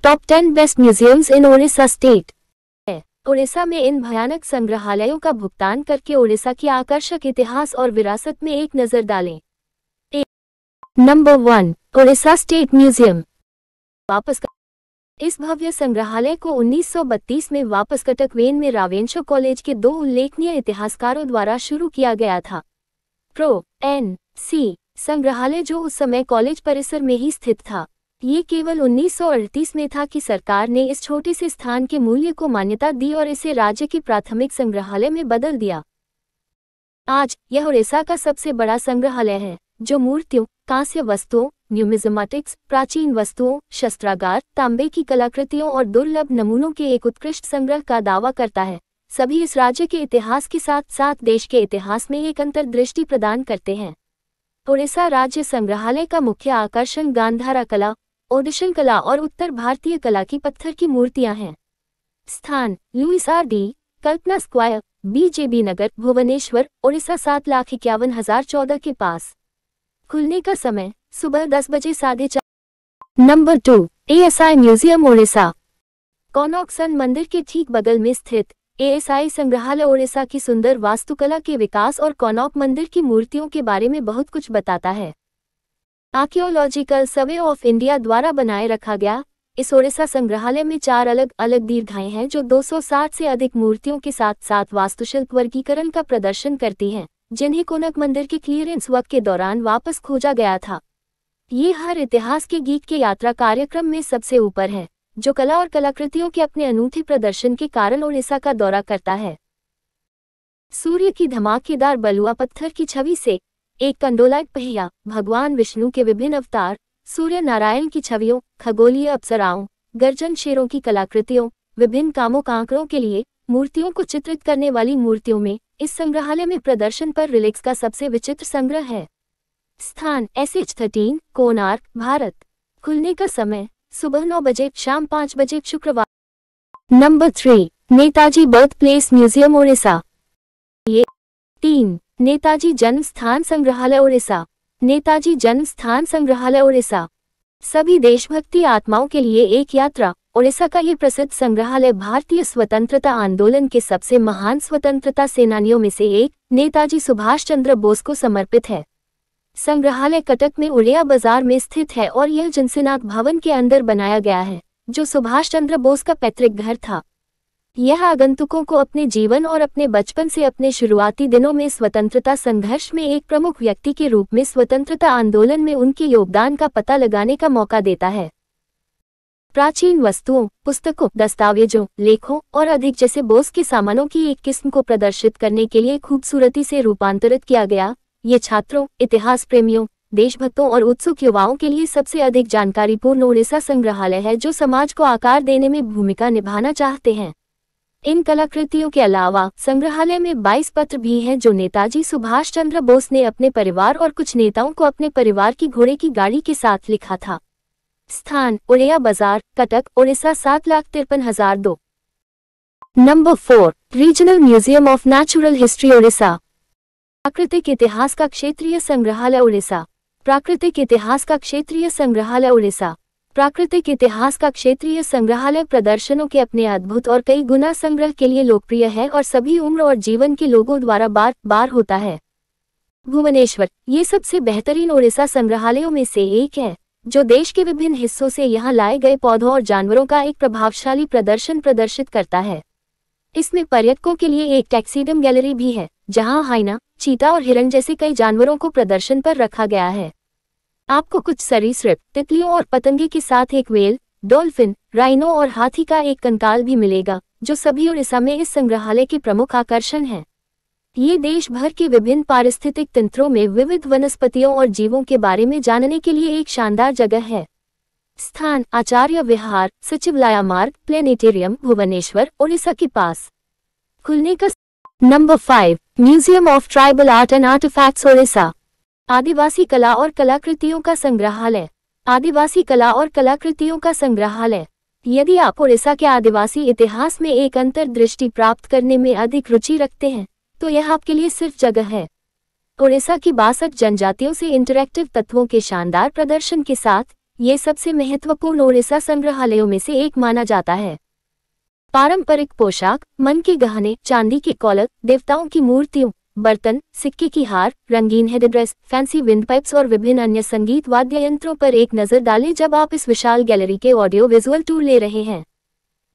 Top 10 best museums इन Odisha state. Odisha में इन भयानक संग्रहालयों का भुगतान करके ओडिशा की आकर्षक इतिहास और विरासत में एक नजर डालें। Number 1, Odisha state museum. वापस इस भव्य संग्रहालय को 1932 में वापस कटक वेन में रावेंशो कॉलेज के 2 उल्लेखनीय इतिहासकारों द्वारा शुरू किया गया था। प्रो. एन. सी. संग्रहालय, जो उस समय कॉलेज परिसर में ही स्थित था। ये केवल 1938 में था कि सरकार ने इस छोटे से स्थान के मूल्य को मान्यता दी और इसे राज्य के प्राथमिक संग्रहालय में बदल दिया। आज यह ओडिशा का सबसे बड़ा संग्रहालय है, जो मूर्तियों, कांस्य वस्तुओं, न्यूमिज्मेटिक्स, प्राचीन वस्तुओं, शस्त्रागार, तांबे की कलाकृतियों और दुर्लभ नमूनों के एक उत्कृष्ट संग्रह का दावा करता है। सभी इस राज्य के इतिहास के साथ साथ देश के इतिहास में एक अंतर्दृष्टि प्रदान करते हैं। ओडिशा राज्य संग्रहालय का मुख्य आकर्षण गांधारा कला, ओडिशन कला और उत्तर भारतीय कला की पत्थर की मूर्तियां हैं। स्थान: लुइस आर डी, कल्पना स्क्वायर, बीजेबी नगर, भुवनेश्वर, ओडिशा 7,51,014 के पास। खुलने का समय: सुबह 10 बजे 4:30। Number 2, ASI museum Odisha. Konark sun मंदिर के ठीक बगल में स्थित एएसआई संग्रहालय ओडिशा की सुंदर वास्तुकला के विकास और कोनॉक मंदिर की मूर्तियों के बारे में बहुत कुछ बताता है। आर्कियोलॉजिकल सर्वे ऑफ इंडिया द्वारा बनाए रखा गया इस ओडिशा संग्रहालय में 4 अलग अलग दीर्घाएं हैं, जो 260 से अधिक मूर्तियों के साथ साथ वास्तुशिल्प वर्गीकरण का प्रदर्शन करती हैं, जिन्हें कोनक मंदिर के क्लियरेंस वर्क के दौरान वापस खोजा गया था। ये हर इतिहास के गीत के यात्रा कार्यक्रम में सबसे ऊपर है, जो कला और कलाकृतियों के अपने अनूठे प्रदर्शन के कारण ओडिशा का दौरा करता है। सूर्य की धमाकेदार बलुआ पत्थर की छवि से एक कंडोलाइट पहिया, भगवान विष्णु के विभिन्न अवतार, सूर्य नारायण की छवियों, खगोलीय अप्सराओं, गर्जन शेरों की कलाकृतियों, विभिन्न कामों आंकड़ों के लिए मूर्तियों को चित्रित करने वाली मूर्तियों में इस संग्रहालय में प्रदर्शन पर रिलिक्स का सबसे विचित्र संग्रह है। स्थान: SH13, कोणार्क, भारत। खुलने का समय: सुबह 9 बजे, शाम 5 बजे, शुक्रवार। Number 3, Netaji birth place museum Odisha. 3, Netaji जन्म स्थान संग्रहालय ओडिशा। नेताजी जन्म स्थान संग्रहालय ओडिशा सभी देशभक्ति आत्माओं के लिए एक यात्रा। ओडिशा का ये प्रसिद्ध संग्रहालय भारतीय स्वतंत्रता आंदोलन के सबसे महान स्वतंत्रता सेनानियों में से एक नेताजी सुभाष चंद्र बोस को समर्पित है। संग्रहालय कटक में उड़िया बाजार में स्थित है और यह जिनसीनाथ भवन के अंदर बनाया गया है, जो सुभाष चंद्र बोस का पैतृक घर था। यह आगंतुकों को अपने जीवन और अपने बचपन से अपने शुरुआती दिनों में स्वतंत्रता संघर्ष में एक प्रमुख व्यक्ति के रूप में स्वतंत्रता आंदोलन में उनके योगदान का पता लगाने का मौका देता है। प्राचीन वस्तुओं, पुस्तकों, दस्तावेजों, लेखों और अधिक जैसे बोस के सामानों की एक किस्म को प्रदर्शित करने के लिए खूबसूरती से रूपांतरित किया गया। ये छात्रों, इतिहास प्रेमियों, देशभक्तों और उत्सुक युवाओं के लिए सबसे अधिक जानकारीपूर्ण ओडिशा संग्रहालय है, जो समाज को आकार देने में भूमिका निभाना चाहते हैं। इन कलाकृतियों के अलावा संग्रहालय में 22 पत्र भी हैं, जो नेताजी सुभाष चंद्र बोस ने अपने परिवार और कुछ नेताओं को अपने परिवार की घोड़े की गाड़ी के साथ लिखा था। स्थान: उड़िया बाजार, Cuttack, Odisha 7,53,002। Number 4, regional museum of natural history Odisha. प्राकृतिक इतिहास का क्षेत्रीय संग्रहालय ओडिशा। प्राकृतिक इतिहास का क्षेत्रीय संग्रहालय ओडिशा प्राकृतिक इतिहास का क्षेत्रीय संग्रहालय प्रदर्शनों के अपने अद्भुत और कई गुना संग्रह के लिए लोकप्रिय है और सभी उम्र और जीवन के लोगों द्वारा बार बार होता है। भुवनेश्वर ये सबसे बेहतरीन ओडिशा संग्रहालयों में से एक है, जो देश के विभिन्न हिस्सों से यहाँ लाए गए पौधों और जानवरों का एक प्रभावशाली प्रदर्शन प्रदर्शित करता है। इसमें पर्यटकों के लिए एक टैक्सीडम गैलरी भी है, जहाँ हाइना, चीता और हिरण जैसे कई जानवरों को प्रदर्शन पर रखा गया है। आपको कुछ सरीसृप, तितलियों और पतंगे के साथ एक व्हेल, डॉल्फिन, राइनो और हाथी का एक कंकाल भी मिलेगा, जो सभी ओडिशा में इस संग्रहालय के प्रमुख आकर्षण हैं। ये देश भर के विभिन्न पारिस्थितिक तंत्रों में विविध वनस्पतियों और जीवों के बारे में जानने के लिए एक शानदार जगह है। स्थान: आचार्य विहार, सचिवालय मार्ग, प्लेनेटेरियम, भुवनेश्वर, ओडिशा के पास। खुलने का number 5, museum of tribal art and artifacts Odisha. आदिवासी कला और कलाकृतियों का संग्रहालय। आदिवासी कला और कलाकृतियों का संग्रहालय यदि आप ओडिशा के आदिवासी इतिहास में एक अंतर्दृष्टि प्राप्त करने में अधिक रुचि रखते हैं, तो यह आपके लिए सिर्फ जगह है। ओडिशा की 62 जनजातियों से इंटरैक्टिव तत्वों के शानदार प्रदर्शन के साथ ये सबसे महत्वपूर्ण ओडिशा संग्रहालयों में से एक माना जाता है। पारंपरिक पोशाक, मन के गहने, चांदी के कॉलर, देवताओं की मूर्तियों, बर्तन, सिक्के की हार, रंगीन हेडड्रेस, फैंसी विंड पाइप्स और विभिन्न अन्य संगीत वाद्य यंत्रों पर एक नजर डालें जब आप इस विशाल गैलरी के ऑडियो विजुअल टूर ले रहे हैं।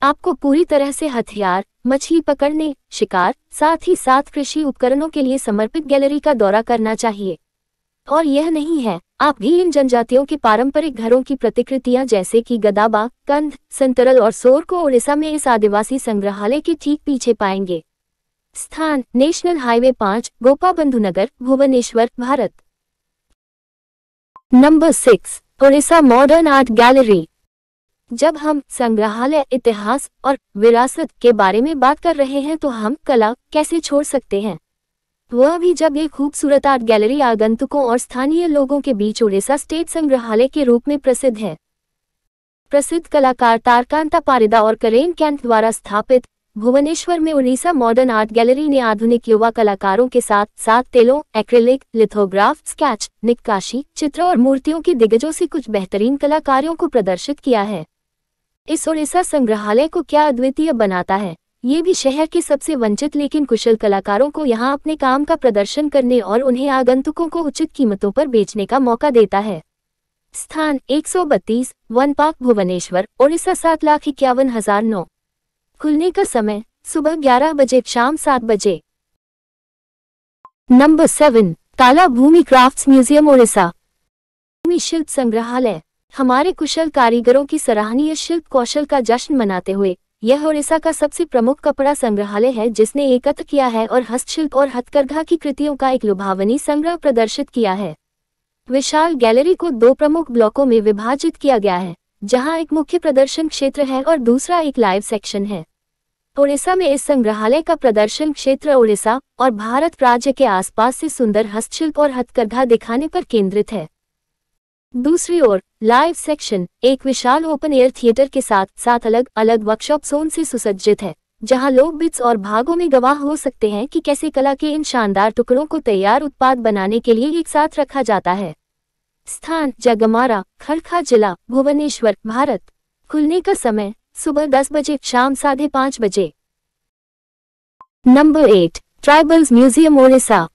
आपको पूरी तरह से हथियार, मछली पकड़ने, शिकार, साथ ही साथ कृषि उपकरणों के लिए समर्पित गैलरी का दौरा करना चाहिए। और यह नहीं है, आप भी इन जनजातियों के पारंपरिक घरों की प्रतिकृतियां जैसे कि गदाबा, कंध, संतरल और सोर को ओडिशा में इस आदिवासी संग्रहालय के ठीक पीछे पाएंगे। स्थान: national highway 5, Gopabandhu Nagar, Bhubaneswar, Bharat. Number 6, Odisha modern art gallery. जब हम संग्रहालय, इतिहास और विरासत के बारे में बात कर रहे हैं तो हम कला कैसे छोड़ सकते हैं, वह भी जब एक खूबसूरत आर्ट गैलरी आगंतुकों और स्थानीय लोगों के बीच ओडिशा स्टेट संग्रहालय के रूप में प्रसिद्ध है। प्रसिद्ध कलाकार तारकांता पारिदा और करेन कैंथ द्वारा स्थापित भुवनेश्वर में ओडिशा मॉडर्न आर्ट गैलरी ने आधुनिक युवा कलाकारों के साथ साथ तेलों, एक्रिलिक, लिथोग्राफ, स्केच, नक्काशी, चित्र और मूर्तियों के दिग्गजों से कुछ बेहतरीन कलाकारों को प्रदर्शित किया है। इस ओडिशा संग्रहालय को क्या अद्वितीय बनाता है, ये भी शहर के सबसे वंचित लेकिन कुशल कलाकारों को यहाँ अपने काम का प्रदर्शन करने और उन्हें आगंतुकों को उचित कीमतों पर बेचने का मौका देता है। स्थान: 132, वन पार्क, भुवनेश्वर, ओडिशा, 7,51,009। खुलने का समय: सुबह 11 बजे, शाम 7 बजे। नंबर 7, काला भूमि क्राफ्ट्स म्यूजियम, ओडिशा। भूमि शिल्प संग्रहालय हमारे कुशल कारीगरों की सराहनीय शिल्प कौशल का जश्न मनाते हुए यह ओडिशा का सबसे प्रमुख कपड़ा संग्रहालय है जिसने एकत्र किया है और हस्तशिल्प और हथकरघा की कृतियों का एक लुभावनी संग्रह प्रदर्शित किया है। विशाल गैलरी को 2 प्रमुख ब्लॉकों में विभाजित किया गया है, जहां एक मुख्य प्रदर्शन क्षेत्र है और दूसरा एक लाइव सेक्शन है। ओडिशा में इस संग्रहालय का प्रदर्शन क्षेत्र ओडिशा और भारत राज्य के आसपास से सुंदर हस्तशिल्प और हथकरघा दिखाने पर केंद्रित है। दूसरी ओर लाइव सेक्शन एक विशाल ओपन एयर थिएटर के साथ साथ अलग अलग वर्कशॉप जोन से सुसज्जित है, जहां लोग बिट्स और भागों में गवाह हो सकते हैं कि कैसे कला के इन शानदार टुकड़ों को तैयार उत्पाद बनाने के लिए एक साथ रखा जाता है। स्थान: जगमारा, खड़खा जिला, भुवनेश्वर, भारत। खुलने का समय: सुबह 10 बजे, शाम 5:30 बजे। Number 8, tribals museum, Odisha.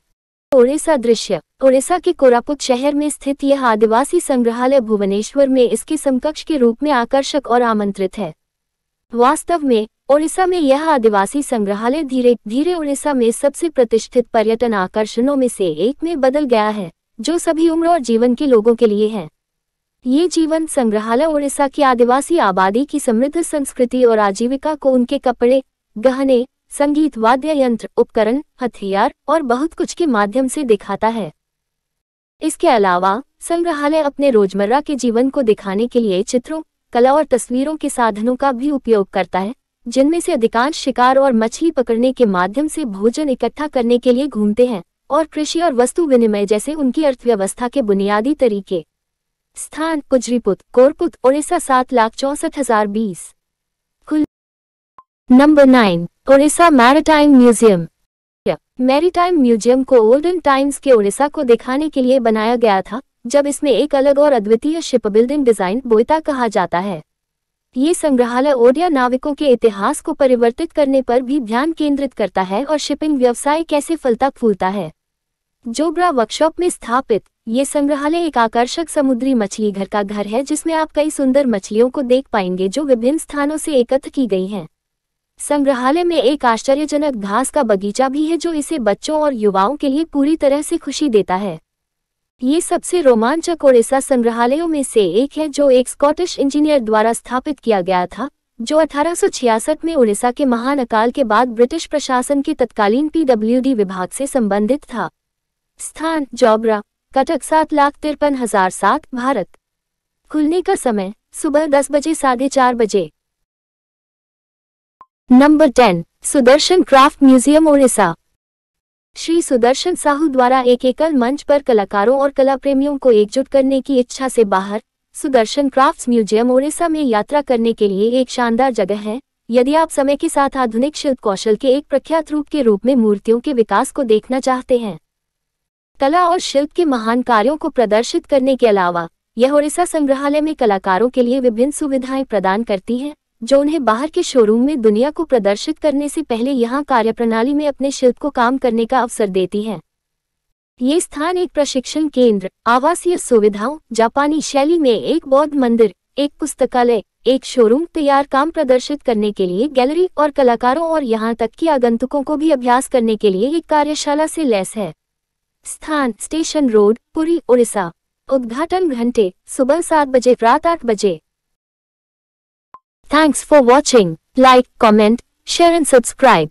Odisha दृश्य ओडिशा के कोरापुट शहर में स्थित यह आदिवासी संग्रहालय भुवनेश्वर में इसके समकक्ष के रूप में आकर्षक और आमंत्रित है। वास्तव में ओडिशा में यह आदिवासी संग्रहालय धीरे धीरे ओडिशा में सबसे प्रतिष्ठित पर्यटन आकर्षणों में से एक में बदल गया है, जो सभी उम्र और जीवन के लोगों के लिए है। ये जीवन संग्रहालय ओडिशा की आदिवासी आबादी की समृद्ध संस्कृति और आजीविका को उनके कपड़े, गहने, संगीत, वाद्य यंत्र, उपकरण, हथियार और बहुत कुछ के माध्यम से दिखाता है। इसके अलावा संग्रहालय अपने रोजमर्रा के जीवन को दिखाने के लिए चित्रों, कला और तस्वीरों के साधनों का भी उपयोग करता है, जिनमें से अधिकांश शिकार और मछली पकड़ने के माध्यम से भोजन इकट्ठा करने के लिए घूमते हैं और कृषि और वस्तु विनिमय जैसे उनकी अर्थव्यवस्था के बुनियादी तरीके। स्थान: Kujriput, Koraput, Odisha, 7,64,020। Number 9, Odisha maritime museum. Maritime museum को ओल्डन टाइम्स के ओडिशा को दिखाने के लिए बनाया गया था, जब इसमें एक अलग और अद्वितीय शिप बिल्डिंग डिजाइन बोयता कहा जाता है। ये संग्रहालय ओडिया नाविकों के इतिहास को परिवर्तित करने पर भी ध्यान केंद्रित करता है और शिपिंग व्यवसाय कैसे फलता फूलता है। जोब्रा वर्कशॉप में स्थापित ये संग्रहालय एक आकर्षक समुद्री मछली घर का घर है, जिसमें आप कई सुंदर मछलियों को देख पाएंगे जो विभिन्न स्थानों से एकत्र की गई हैं। संग्रहालय में एक आश्चर्यजनक घास का बगीचा भी है जो इसे बच्चों और युवाओं के लिए पूरी तरह से खुशी देता है। ये सबसे रोमांचक ओडिशा संग्रहालयों में से एक है जो एक स्कॉटिश इंजीनियर द्वारा स्थापित किया गया था, जो 1866 में ओडिशा के महान अकाल के बाद ब्रिटिश प्रशासन के तत्कालीन PWD विभाग से संबंधित था। स्थान: जोब्रा, कटक, 7,53,007, भारत। खुलने का समय: सुबह 10 बजे, 4:30 बजे। Number 10, Sudarshan craft museum, Odisha. Shri Sudarshan Sahu द्वारा एक एकल मंच पर कलाकारों और कला प्रेमियों को एकजुट करने की इच्छा से बाहर सुदर्शन क्राफ्ट्स म्यूजियम ओडिशा में यात्रा करने के लिए एक शानदार जगह है, यदि आप समय के साथ आधुनिक शिल्प कौशल के एक प्रख्यात रूप के रूप में मूर्तियों के विकास को देखना चाहते हैं। कला और शिल्प के महान कार्यों को प्रदर्शित करने के अलावा यह ओडिशा संग्रहालय में कलाकारों के लिए विभिन्न सुविधाएं प्रदान करती है, जो उन्हें बाहर के शोरूम में दुनिया को प्रदर्शित करने से पहले यहाँ कार्यप्रणाली में अपने शिल्प को काम करने का अवसर देती है। ये स्थान एक प्रशिक्षण केंद्र, आवासीय सुविधाओं, जापानी शैली में एक बौद्ध मंदिर, एक पुस्तकालय, एक शोरूम, तैयार काम प्रदर्शित करने के लिए गैलरी और कलाकारों और यहाँ तक कि आगंतुकों को भी अभ्यास करने के लिए एक कार्यशाला से लैस है। स्थान स्टेशन रोड, पुरी, ओडिशा। उद्घाटन घंटे सुबह 7 बजे, रात 8 बजे। Thanks for watching. Like, comment, share and subscribe.